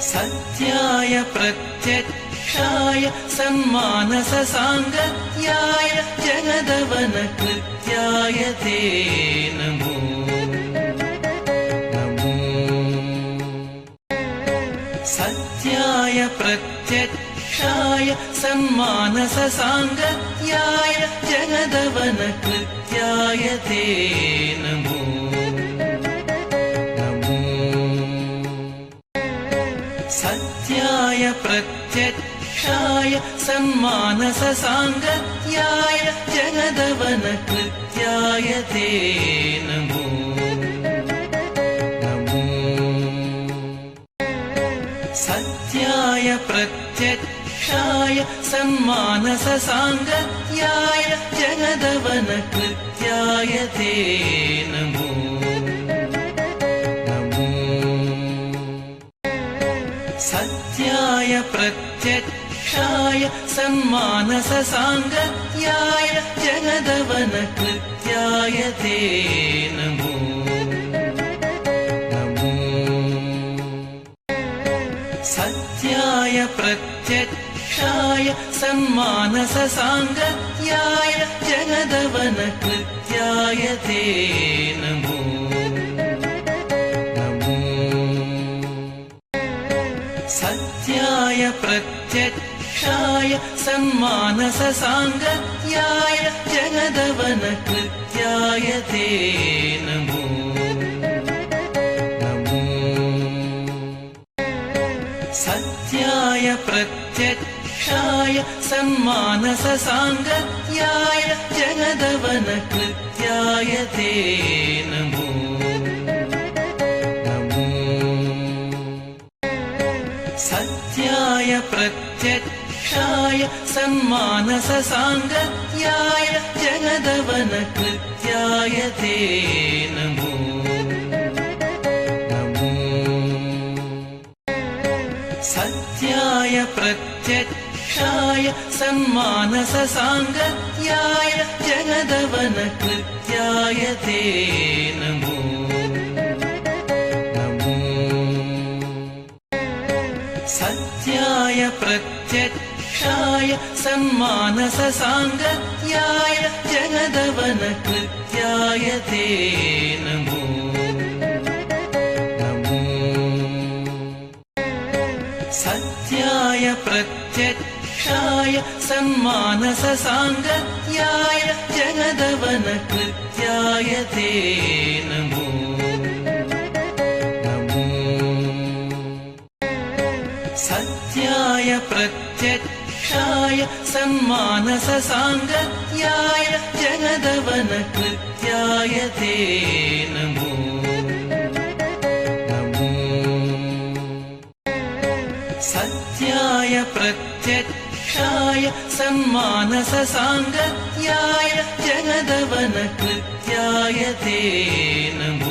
सत्याय प्रत्यक्षाय सन्मानससाङ्गत्याय जगदवनकृत्याय ते नमो नमो। सत्याय प्रत्यक्षाय सन्मानससाङ्गत्याय जगदवनकृत्याय ते नमो नमो। सत्याय प्रत्यक्षाय सन्मानससाङ्गत्याय जगदवनकृत्याय ते नमो नमो। सत्याय प्रत्यक्षाय सन्मानससाङ्गत्याय जगदवनकृत्याय ते नमो नमो। सत्याय प्रत्यक्षाय सन्मानससाङ्गत्याय जगदवनकृत्याय ते नमो नमो। सत्याय प्रत्यक्षाय सन्मानससाङ्गत्याय जगदवनकृत्याय ते नमो नमो। सत्याय प्रत्यक्षाय सन्मानससाङ्गत्याय जगदवनकृत्याय ते नमो नमो। सत्याय प्रत्यक्षाय सन्मानससाङ्गत्याय जगदवनकृत्याय ते नमो नमो। सत्याय प्रत्यक्षाय सन्मानससाङ्गत्याय जगदवनकृत्याय ते नमो नमो। सत्याय प्रत्यक्षाय सन्मानससाङ्गत्याय जगदवनकृत्याय ते नमो नमो। सत्याय प्रत्यक्षाय सन्मानससाङ्गत्याय जगदवनकृत्याय ते नमो नमो। सत्याय प्रत्यक्षाय सन्मानससाङ्गत्याय जगदवनकृत्याय ते नमो नमो। सत्याय प्रत्यक्षाय सन्मानससाङ्गत्याय जगदवनकृत्याय ते नमो नमो। सत्याय प्रत्यक्षाय सन्मानससाङ्गत्याय जगदवनकृत्याय ते नमो।